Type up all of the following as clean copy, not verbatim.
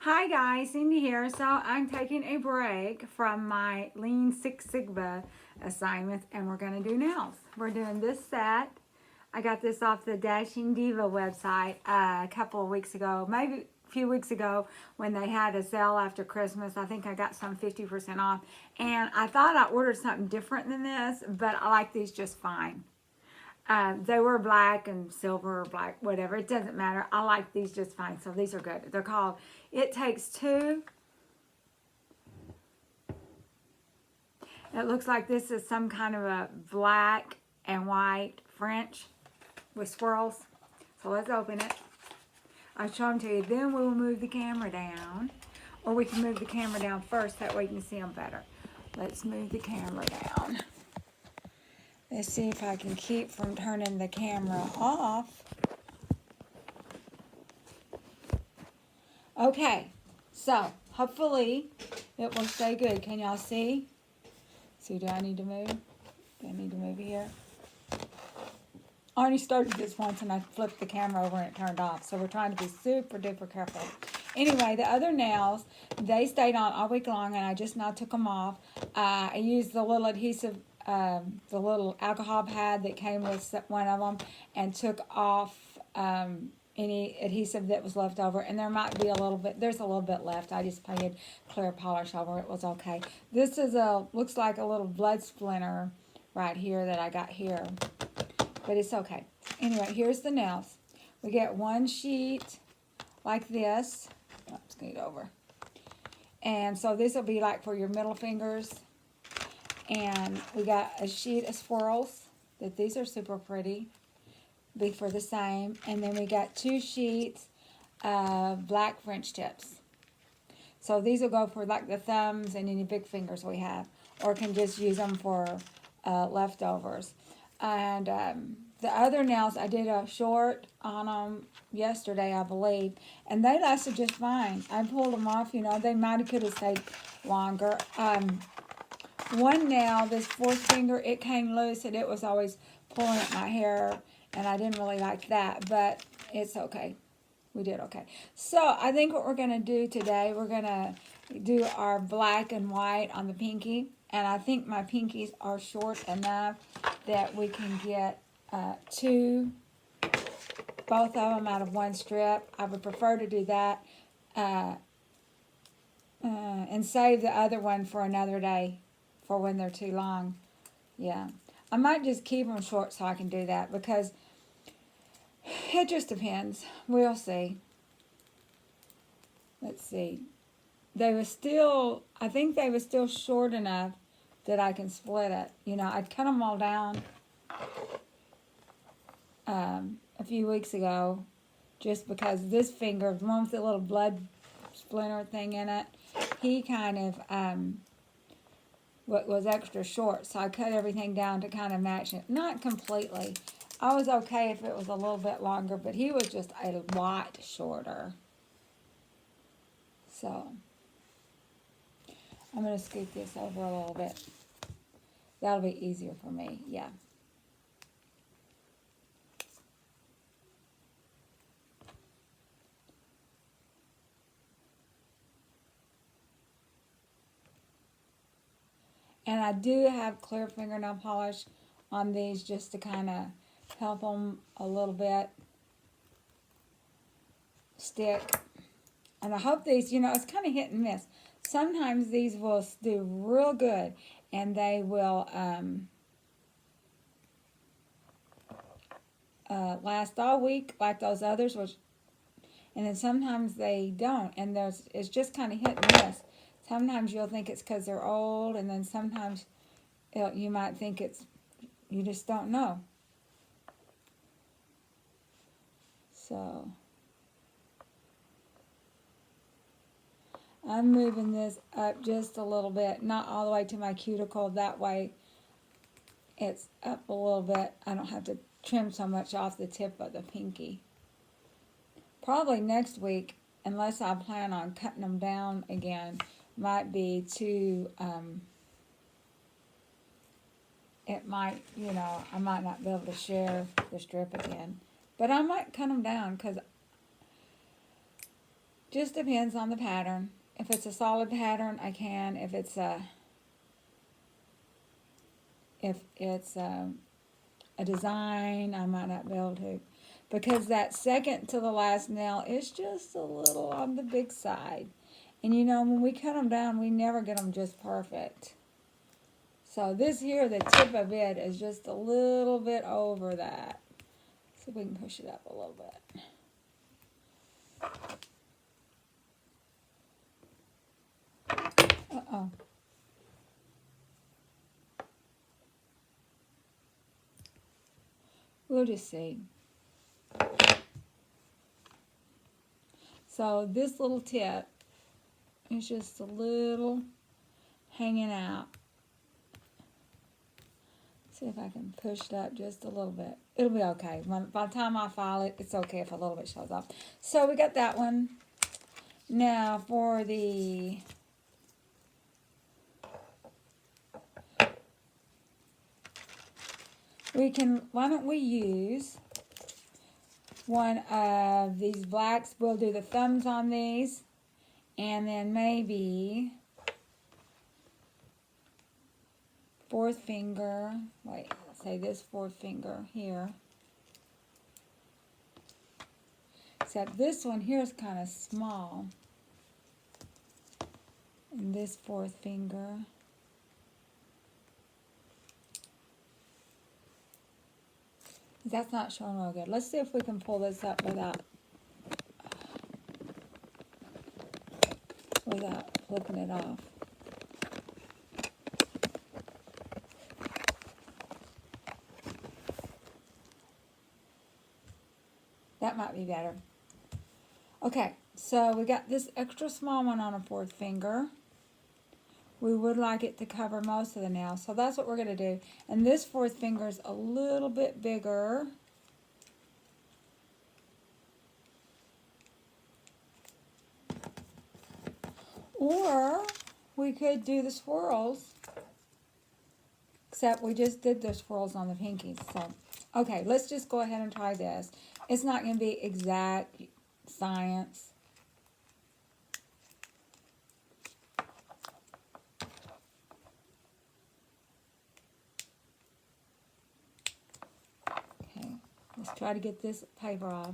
Hi guys, Cindy here. So I'm taking a break from my Lean Six Sigma assignments and we're going to do nails. We're doing this set. I got this off the Dashing Diva website a couple of weeks ago, maybe a few weeks ago when they had a sale after Christmas. I think I got some 50% off and I thought I ordered something different than this, but I like these just fine. They were black and silver or black, whatever. It doesn't matter. I like these just fine. So these are good. They're called It Takes Two. It looks like this is some kind of a black and white French with swirls. So let's open it. I'll show them to you. Then we will move the camera down. Or we can move the camera down first. That way you can see them better. Let's move the camera down. Let's see if I can keep from turning the camera off. Okay, so hopefully it will stay good. Can y'all see? See, do I need to move? Do I need to move here? I already started this once and I flipped the camera over and it turned off. So we're trying to be super duper careful. Anyway, the other nails, they stayed on all week long and I just now took them off. I used the little adhesive, the little alcohol pad that came with one of them and took off any adhesive that was left over. And there might be a little bit, there's a little bit left. I just painted clear polish over it. It was okay. This is looks like a little blood splinter right here that I got here. But it's okay. Anyway, here's the nails. We get one sheet like this. Let's scoot over. And so this will be like for your middle fingers. And we got a sheet of swirls. That these are super pretty. Be for the same. And then we got two sheets of black French tips. So these will go for like the thumbs and any big fingers we have. Or can just use them for leftovers. And the other nails, I did a short on them yesterday, I believe, and they lasted just fine. I pulled them off, you know, they might have could have stayed longer. One nail, this fourth finger, it came loose and it was always pulling at my hair, and I didn't really like that, but it's okay. We did okay. So I think what we're going to do today, we're going to do our black and white on the pinky. And I think my pinkies are short enough that we can get both of them out of one strip. I would prefer to do that and save the other one for another day for when they're too long. Yeah. I might just keep them short so I can do that because it just depends. We'll see. Let's see. They were still, I think they were still short enough that I can split it. You know, I'd cut them all down a few weeks ago just because this finger, the one with the little blood splinter thing in it, he kind of was extra short. So I cut everything down to kind of match it. Not completely. I was okay if it was a little bit longer, but he was just a lot shorter. So I'm going to scoot this over a little bit. That'll be easier for me, yeah. And I do have clear fingernail polish on these just to kind of help them a little bit stick. And I hope these, you know, it's kind of hit and miss. Sometimes these will do real good and they will last all week like those others, and then sometimes they don't, and it's just kind of hit and miss. Sometimes you'll think it's because they're old, and then sometimes you might think you just don't know. So I'm moving this up just a little bit, not all the way to my cuticle. That way it's up a little bit. I don't have to trim so much off the tip of the pinky. Probably next week, unless I plan on cutting them down again, might be too, it might, you know, I might not be able to share the strip again. But I might cut them down because Just depends on the pattern. If it's a solid pattern, I can. If it's a design, I might not be able to, because that second to the last nail is just a little on the big side. And you know, when we cut them down, we never get them just perfect. So this here, the tip of it is just a little bit over that. See if we can push it up a little bit. Uh-oh. We'll just see. So this little tip is just a little hanging out. See if I can push it up just a little bit. It'll be okay. By the time I file it, it's okay if a little bit shows off. So we got that one. Now for the why don't we use one of these blacks? We'll do the thumbs on these, and then maybe fourth finger, wait, say this fourth finger here. Except this one here is kind of small. And this fourth finger. That's not showing real good. Let's see if we can pull this up without flipping it off. That might be better. Okay, so we got this extra small one on a fourth finger. We would like it to cover most of the nail, so that's what we're going to do. And this fourth finger is a little bit bigger. Or we could do the swirls, except we just did the swirls on the pinkies. So, okay, let's just go ahead and try this. It's not going to be exact science. Okay, let's try to get this paper off.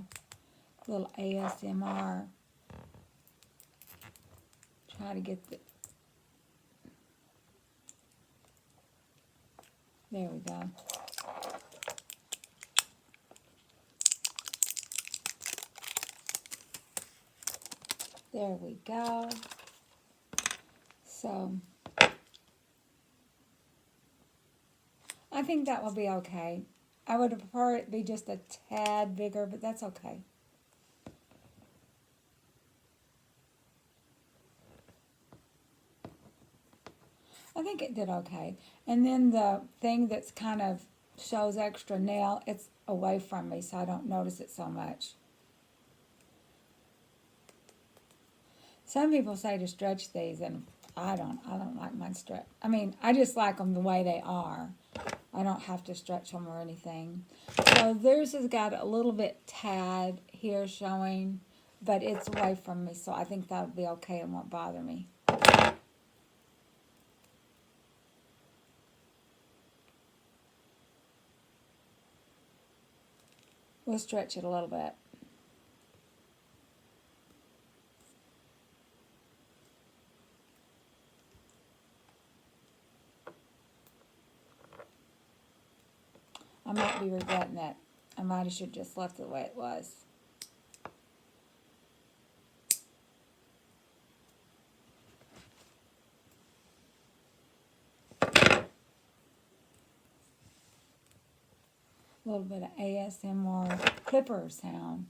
A little ASMR. Try to get the... There we go. There we go. So, I think that will be okay. I would prefer it be just a tad bigger, but that's okay. I think it did okay. And then the thing that's kind of shows extra nail, it's away from me, so I don't notice it so much. Some people say to stretch these, and I don't like mine stretch. I mean, I just like them the way they are. I don't have to stretch them or anything. So theirs has got a little bit tad here showing, but it's away from me, so I think that'll be okay and won't bother me. We'll stretch it a little bit. I might be regretting it. I might have should just left it the way it was. A little bit of ASMR clipper sound.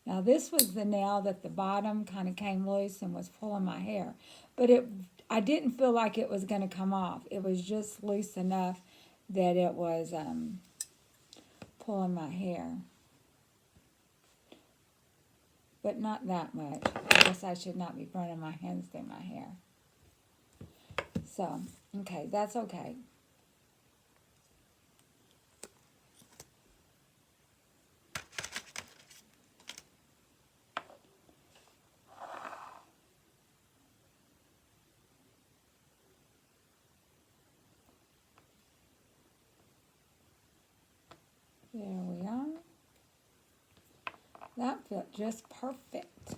Now this was the nail that the bottom kind of came loose and was pulling my hair. But I didn't feel like it was going to come off. It was just loose enough that it was pulling my hair. But not that much. I guess I should not be running my hands through my hair. So, okay, that's okay. There we are. That fit just perfect.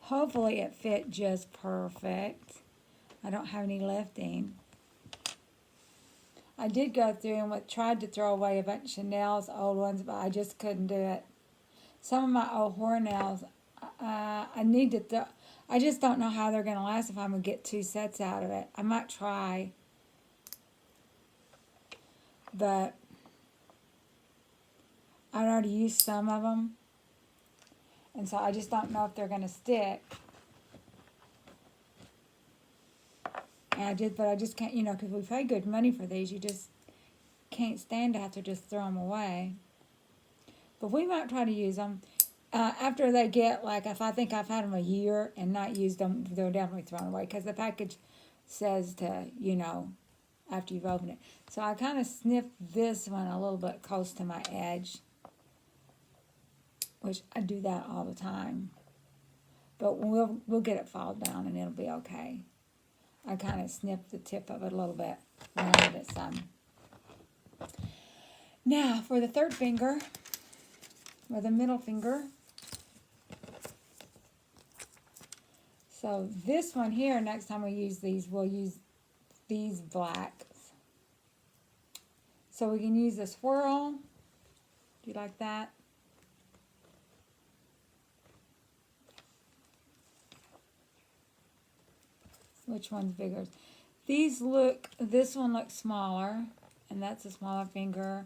Hopefully it fit just perfect. I don't have any lifting. I did go through and tried to throw away a bunch of nails, old ones, but I just couldn't do it. Some of my old horn nails, I need to throw. I just don't know how they're going to last if I'm going to get 2 sets out of it. I might try, but I already used some of them, and so I just don't know if they're going to stick. And but I just can't, because we pay good money for these. You just can't stand to have to just throw them away. But we might try to use them. After they get, if I think I've had them a year and not used them, they're definitely thrown away. Because the package says to, after you've opened it. So I kind of sniffed this one a little bit close to my edge. Which I do that all the time. But we'll get it fall down and it'll be okay. I kind of snipped the tip of it a little bit, rounded it some. Now for the third finger, or the middle finger. So this one here, next time we use these, we'll use these blacks. So we can use the swirl. Do you like that? Which one's bigger? This one looks smaller, and that's a smaller finger,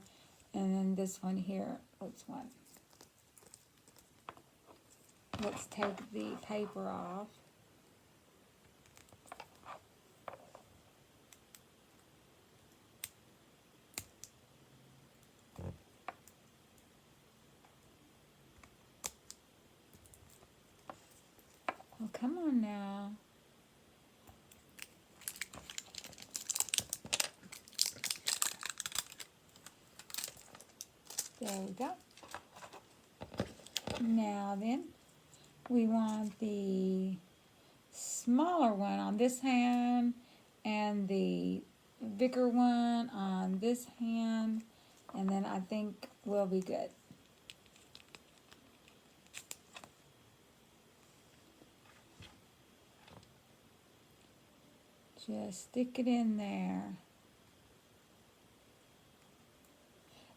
and then this one here looks one. Let's take the paper off. Oh, come on now. There we go. Now then, we want the smaller one on this hand and the bigger one on this hand, and then I think we'll be good. Just stick it in there.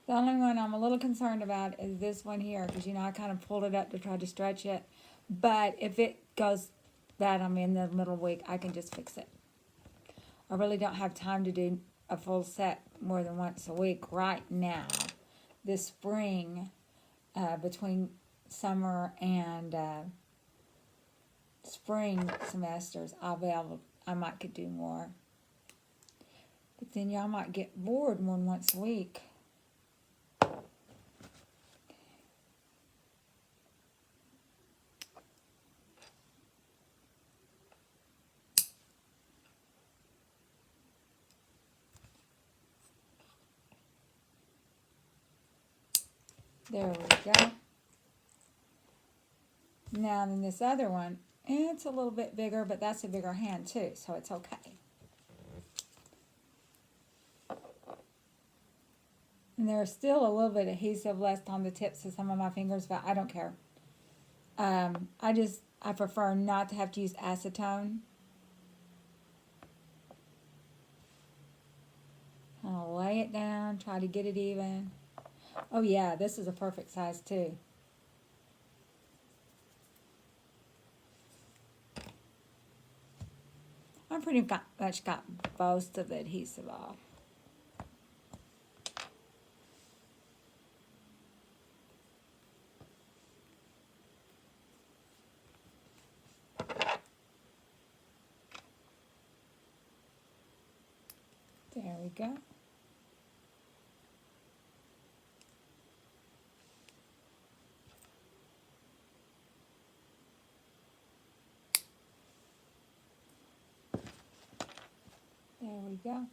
The only one I'm a little concerned about is this one here, because I kind of pulled it up to try to stretch it. But if it goes that I'm in the middle week, I can just fix it. I really don't have time to do a full set more than once a week right now. This spring, between summer and spring semesters, I might could do more. But then y'all might get bored more than once a week. There we go. Now then this other one, it's a little bit bigger, but that's a bigger hand too, so it's okay. And there's still a little bit of adhesive left on the tips of some of my fingers, but I don't care. I prefer not to have to use acetone. I'll lay it down, try to get it even. Oh yeah, this is a perfect size too. I pretty much got most of the adhesive off. There we go. There we go.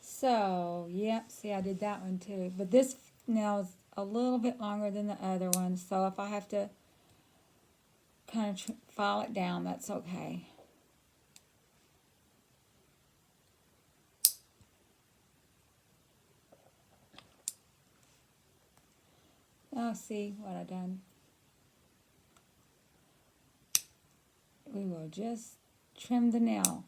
So, yep, see I did that one too. But this nail is a little bit longer than the other one. So if I have to kind of file it down, that's okay. now see what I done. We will just trim the nail.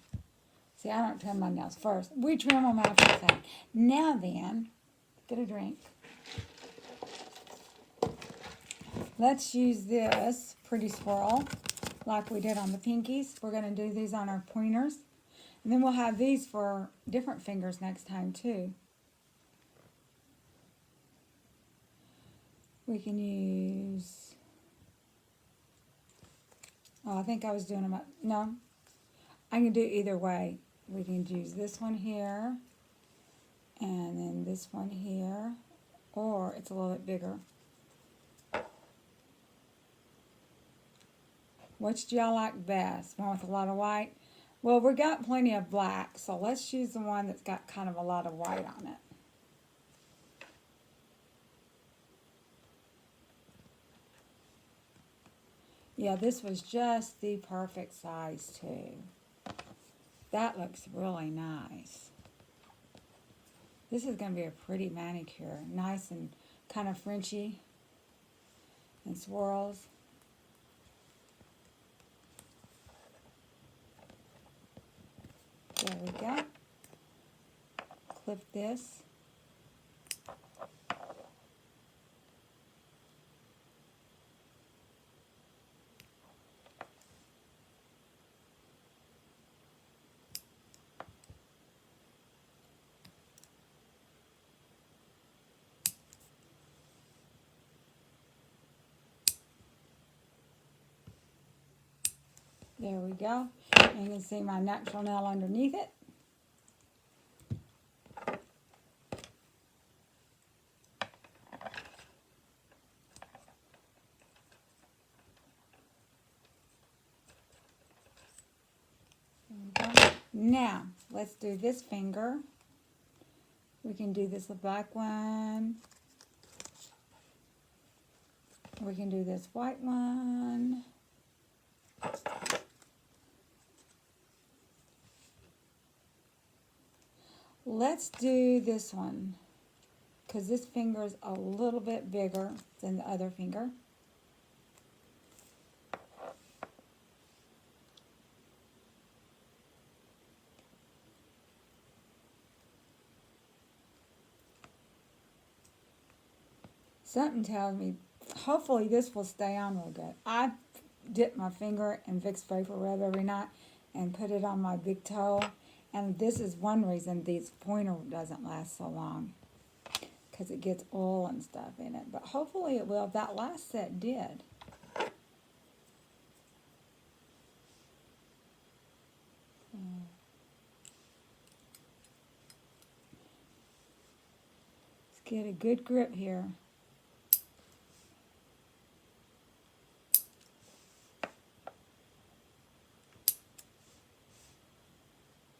See, I don't trim my nails first. We trim them after the fact. Now then, get a drink. Let's use this pretty swirl like we did on the pinkies. We're going to do these on our pointers. And then we'll have these for different fingers next time too. We can use, oh, I think I was doing them up, no. I can do either way. We can use this one here, and then this one here, or it's a little bit bigger. Which do y'all like best? One with a lot of white? Well, we got plenty of black, so let's use the one that's got kind of a lot of white on it. Yeah, this was just the perfect size too. That looks really nice. This is going to be a pretty manicure. Nice and kind of Frenchy and swirls. There we go. Clip this. There we go. And you can see my natural nail underneath it. Now, let's do this finger. We can do this black one. We can do this white one. Let's do this one, because this finger is a little bit bigger than the other finger. Something tells me, hopefully this will stay on real good. I dip my finger in Vicks Vapor Rub every night and put it on my big toe. And this is one reason this pointer doesn't last so long, because it gets oil and stuff in it. But hopefully it will. That last set did. Let's get a good grip here.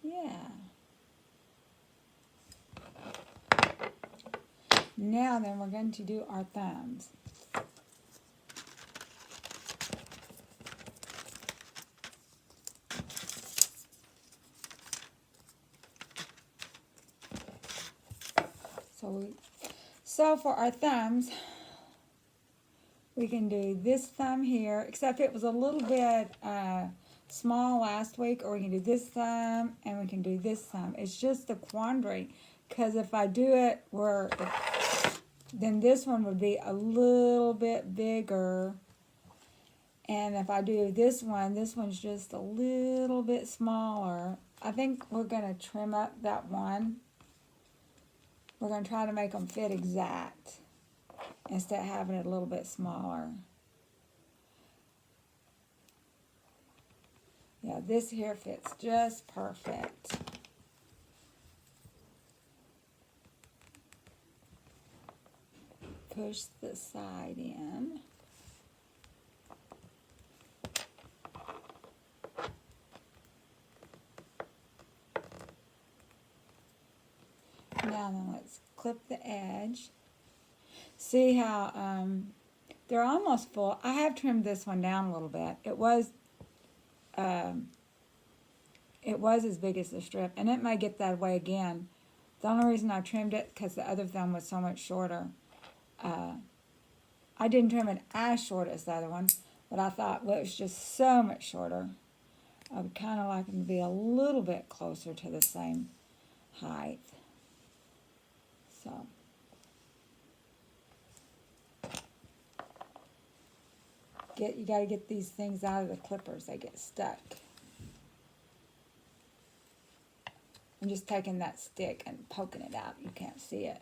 Yeah. Now then, we're going to do our thumbs. So for our thumbs, we can do this thumb here, except it was a little bit small last week, or we can do this thumb and we can do this thumb. It's just a quandary, because if I do it then this one would be a little bit bigger, and if I do this one's just a little bit smaller. I think we're going to trim up that one. We're going to try to make them fit exact instead of having it a little bit smaller. Yeah, this here fits just perfect. Push the side in. Now then, let's clip the edge. See how they're almost full. I have trimmed this one down a little bit. It was as big as the strip, and it may get that way again. The only reason I trimmed it because the other thumb was so much shorter. I I didn't trim it as short as the other one, but I thought, well, it was just so much shorter. I would kind of like them to be a little bit closer to the same height. So. You got to get these things out of the clippers. They get stuck. I'm just taking that stick and poking it out. You can't see it.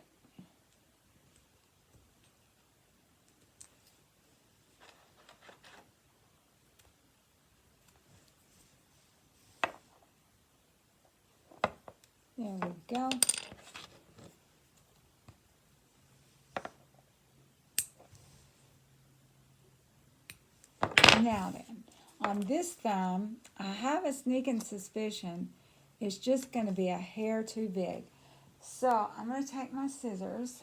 There we go. Now then, on this thumb, I have a sneaking suspicion it's just going to be a hair too big. So I'm going to take my scissors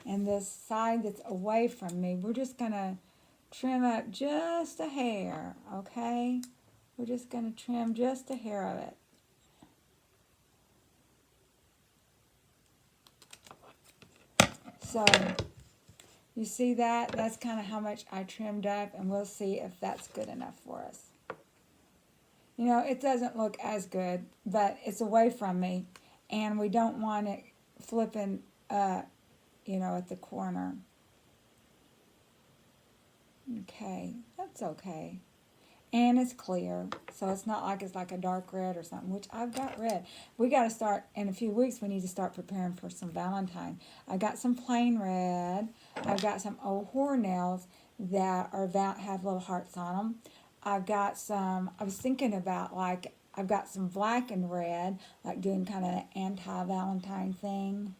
and this side that's away from me, we're just going to trim up just a hair, okay? We're just going to trim just a hair of it. So, you see that? That's kind of how much I trimmed up, and we'll see if that's good enough for us. You know, it doesn't look as good, but it's away from me, and we don't want it flipping up, you know, at the corner. Okay, that's okay. And it's clear, so it's not like it's like a dark red or something, which I've got red. We got to start, in a few weeks, we need to start preparing for some Valentine. I got some plain red. I've got some old whore nails that are have little hearts on them. I've got some, I was thinking about, like, I've got some black and red, like doing kind of an anti-Valentine thing.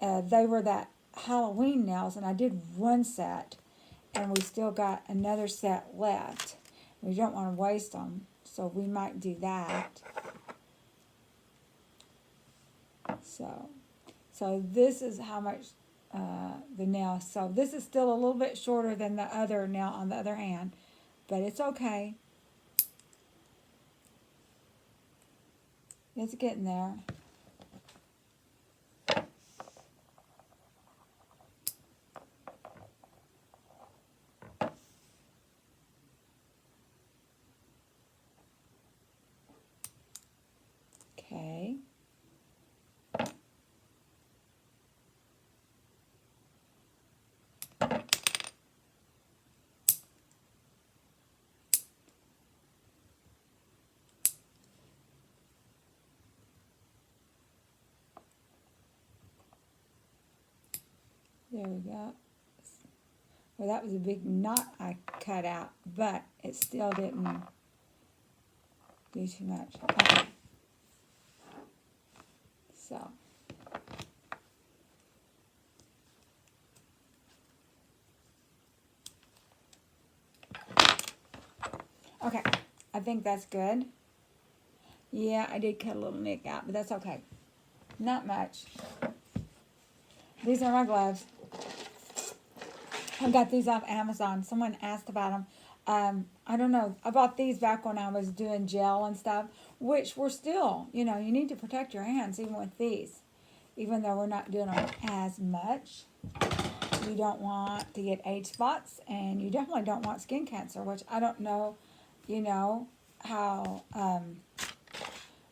They were that Halloween nails, and I did one set, and we still got another set left. We don't want to waste them, so we might do that. So this is how much the nail. So this is still a little bit shorter than the other nail on the other hand, but it's okay. It's getting there. Okay. There we go. Well, that was a big knot I cut out, but it still didn't do too much. Okay. So. Okay, I think that's good. Yeah, I did cut a little nick out, but that's okay. Not much. These are my gloves. I got these off Amazon. Someone asked about them. I don't know. I bought these back when I was doing gel and stuff, which were still, you know, you need to protect your hands even with these. Even though we're not doing them as much. You don't want to get age spots, and you definitely don't want skin cancer, which I don't know, you know, how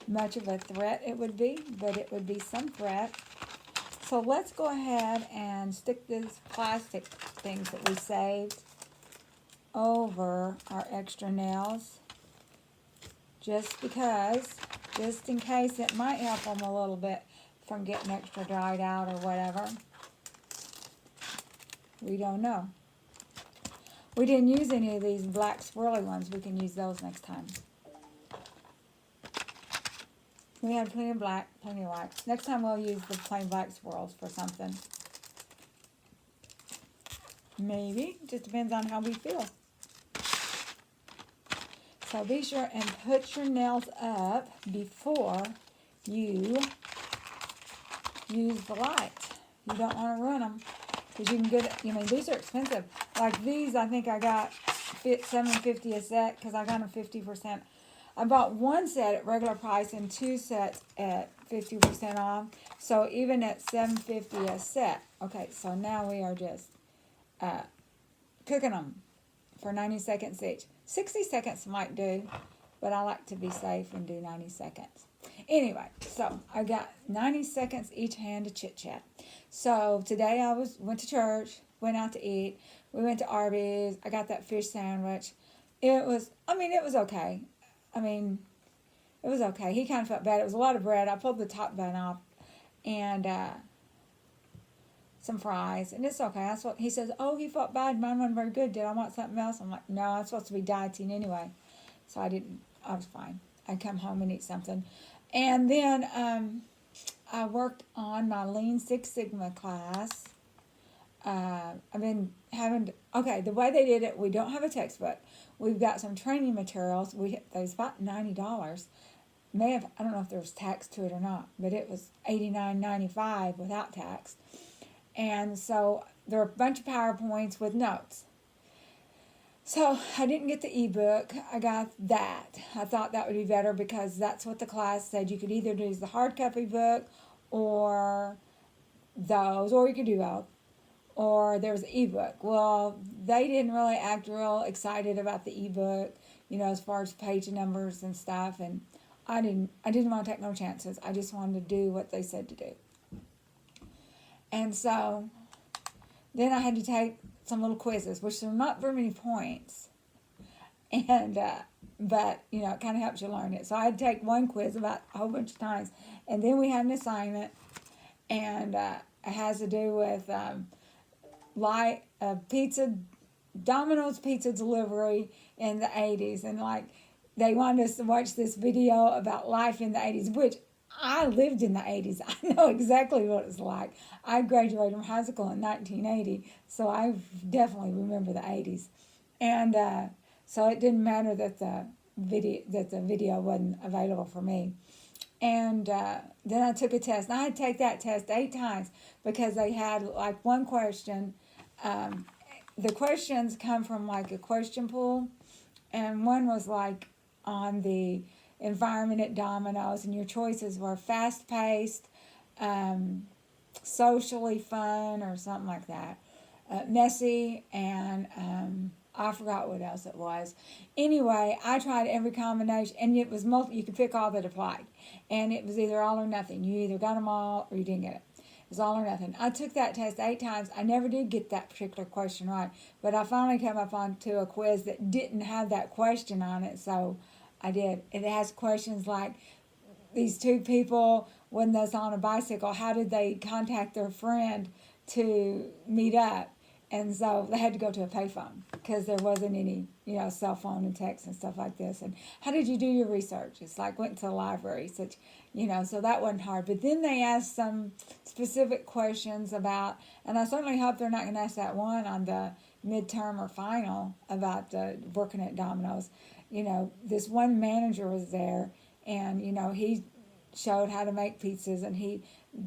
much of a threat it would be, but it would be some threat. So let's go ahead and stick these plastic things that we saved over our extra nails, just because, just in case it might help them a little bit from getting extra dried out or whatever. We don't know. We didn't use any of these black swirly ones. We can use those next time. We had plenty of black, plenty of white. Next time we'll use the plain black swirls for something. Maybe. Just depends on how we feel. So be sure and put your nails up before you use the light. You don't want to ruin them. Because you can get, you know, these are expensive. Like these, I think I got $7.50 a set because I got them 50% I bought one set at regular price and 2 sets at 50% off. So even at $7.50 a set. Okay, so now we are just cooking them for 90 seconds each. 60 seconds might do, but I like to be safe and do 90 seconds. Anyway, so I got 90 seconds each hand to chit chat. So today I went to church, went out to eat. We went to Arby's. I got that fish sandwich. It was okay. It was okay. He kind of felt bad. It was a lot of bread. I pulled the top bun off and some fries, and it's okay. That's what he says. Oh, he felt bad. Mine wasn't very good. Did I want something else? I'm like, no, I'm supposed to be dieting anyway, so I didn't. I was fine. I'd come home and eat something, and then I worked on my Lean Six Sigma class. I've been having the way they did it. We don't have a textbook. We've got some training materials. There's about $90. I don't know if there was tax to it or not, but it was $89.95 without tax. And so there are a bunch of PowerPoints with notes. So I didn't get the ebook. I got that. I thought that would be better because that's what the class said. You could either use the hard copy book or those, or you could do both. Or there was an ebook. Well, they didn't really act real excited about the ebook, as far as page numbers and stuff. And I didn't want to take no chances. I just wanted to do what they said to do. And so then I had to take some little quizzes, which are not very many points. And, but, it kind of helps you learn it. So I had to take one quiz about a whole bunch of times. And then we had an assignment. And it has to do with Domino's pizza delivery in the 80s. And they wanted us to watch this video about life in the 80s, which I lived in the 80s. I know exactly what it's like. I graduated from high school in 1980, so I definitely remember the 80s. And so it didn't matter that the video wasn't available for me. And then I took a test. And I had to take that test 8 times because they had one question. The questions come from a question pool, and one was on the environment at Domino's, and your choices were fast-paced, socially fun, or something like that, messy, and I forgot what else it was. Anyway, I tried every combination, and it was you could pick all that applied, and it was either all or nothing. You either got them all or you didn't get it. It was all or nothing. I took that test 8 times. I never did get that particular question right, but I finally came up onto a quiz that didn't have that question on it, so I did. It has questions like, these 2 people, when they was on a bicycle, how did they contact their friend to meet up? And so they had to go to a payphone because there wasn't any, cell phone and text and stuff like this. And how did you do your research? It's went to the library, so that wasn't hard. But then they asked some specific questions about, and I certainly hope they're not going to ask that one on the midterm or final about working at Domino's. This one manager was there, and, he showed how to make pizzas, and he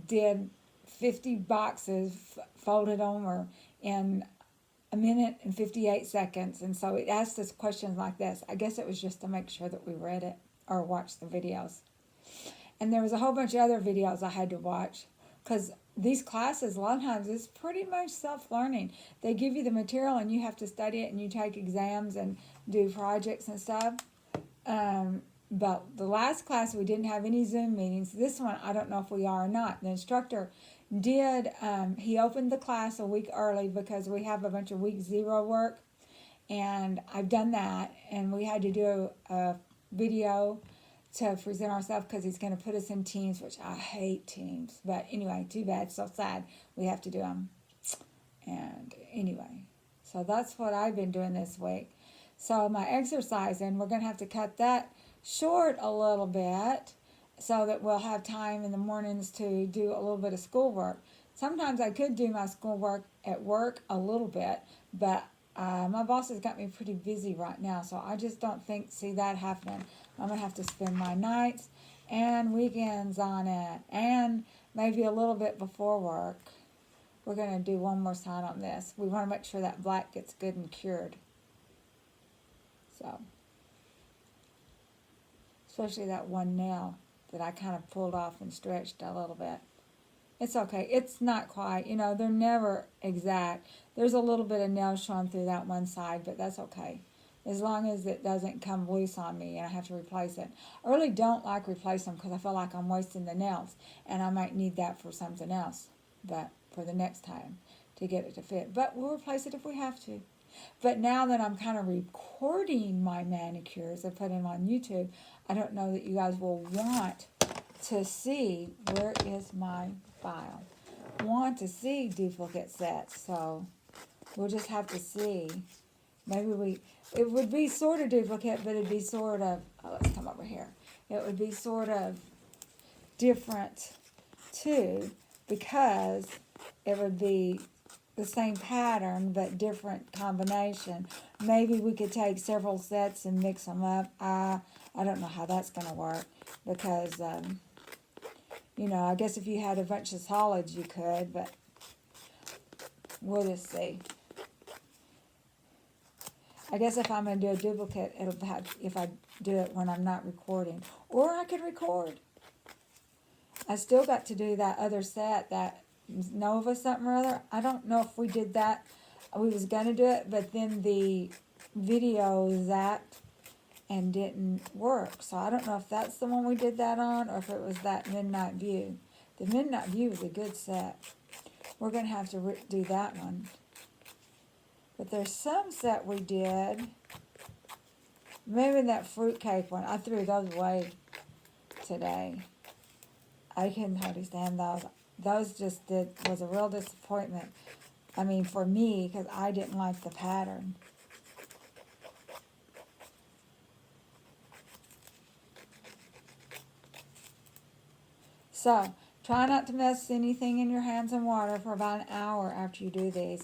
did 50 boxes, folded them in a minute and 58 seconds. And so it asked us questions like this. I guess it was just to make sure that we read it or watched the videos. And there was a whole bunch of other videos I had to watch because these classes, a lot of times, it's pretty much self-learning. They give you the material and you have to study it, and you take exams and do projects and stuff. But the last class, we didn't have any Zoom meetings. This one, I don't know if we are or not. The instructor did, he opened the class a week early because we have a bunch of week 0 work. And I've done that. And we had to do a video to present ourselves because he's going to put us in teams, which I hate teams. But anyway, too bad, so sad. We have to do them. And anyway, so that's what I've been doing this week. So my exercising, we're going to have to cut that short a little bit so that we'll have time in the mornings to do a little bit of schoolwork. Sometimes I could do my schoolwork at work a little bit, but my boss has got me pretty busy right now, so I just don't see that happening. I'm going to have to spend my nights and weekends on it, and maybe a little bit before work. We're going to do one more sign on this. We want to make sure that black gets good and cured. So especially that one nail that I kind of pulled off and stretched a little bit. It's okay. It's not quite, you know, they're never exact. There's a little bit of nail showing through that one side, but that's okay. As long as it doesn't come loose on me and I have to replace it. I really don't like replacing them because I feel like I'm wasting the nails. And I might need that for something else, but for the next time to get it to fit. But we'll replace it if we have to. But now that I'm kind of recording my manicures and putting them on YouTube, I don't know that you guys will want to see, where is my file? Want to see duplicate sets, so we'll just have to see. Maybe it would be sort of duplicate, but it'd be sort of, oh, let's come over here. It would be sort of different too, because it would be the same pattern but different combination. Maybe we could take several sets and mix them up. I don't know how that's going to work, because you know, I guess if you had a bunch of solids you could, but we'll just see. I guess if I'm going to do a duplicate, it'll have, if I do it when I'm not recording. Or I could record. I still got to do that other set, that Nova something or other. I don't know if we did that. We was going to do it, but then the video zapped and didn't work. So I don't know if that's the one we did that on, or if it was that Midnight View. The Midnight View was a good set. We're going to have to do that one. But there's some set we did. Maybe that fruitcake one. I threw those away today. I couldn't hardly stand those. Those just was a real disappointment. I mean, for me, because I didn't like the pattern. So, try not to mess anything in your hands in water for about an hour after you do these.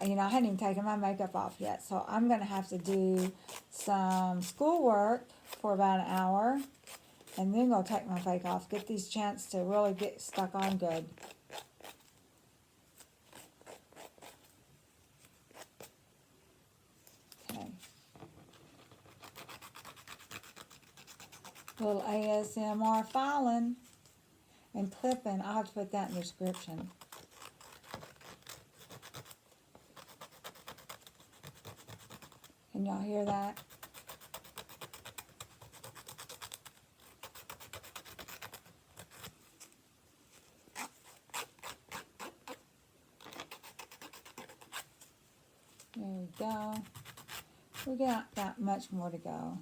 You know, I hadn't even taken my makeup off yet, so I'm going to have to do some schoolwork for about an hour, and then go take my fake off, get these chance to really get stuck on good. Okay. Little ASMR filing and clipping. I'll have to put that in the description. Can y'all hear that? There we go. We got that much more to go.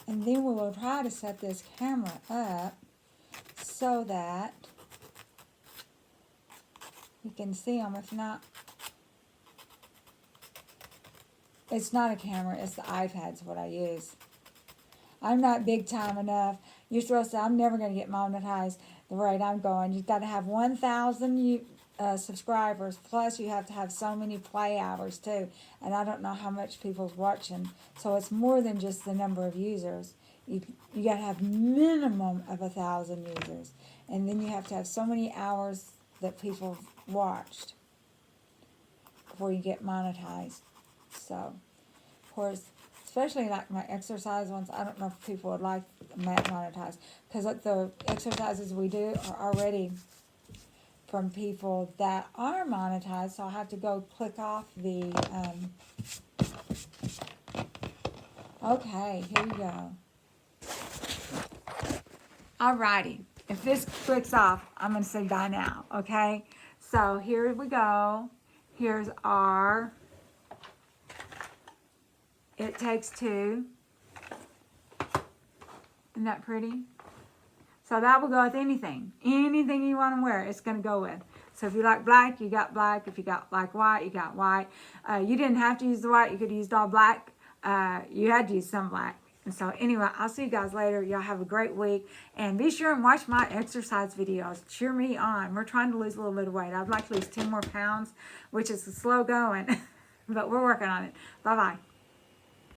And then we will try to set this camera up so that you can see them. If not, it's not a camera, it's the iPad's what I use. I'm not big time enough. You're supposed to, I'm never going to get monetized the rate I'm going. You've got to have 1,000 subscribers, plus you have to have so many play hours too. And I don't know how much people's watching. So it's more than just the number of users. You got to have minimum of 1,000 users. And then you have to have so many hours that people watched before you get monetized. So, of course, especially like my exercise ones, I don't know if people would like monetized, because the exercises we do are already from people that are monetized, so I have to go click off the, okay, here we go. Alrighty, if this clicks off, I'm going to say bye now, okay? So here we go. Here's our It Takes Two. Isn't that pretty? So that will go with anything. Anything you want to wear, it's going to go with. So if you like black, you got black. If you got like white, you got white. You didn't have to use the white. You could have used all black. You had to use some black. And so anyway, I'll see you guys later. Y'all have a great week. And be sure and watch my exercise videos. Cheer me on. We're trying to lose a little bit of weight. I'd like to lose 10 more pounds, which is slow going. But we're working on it. Bye-bye.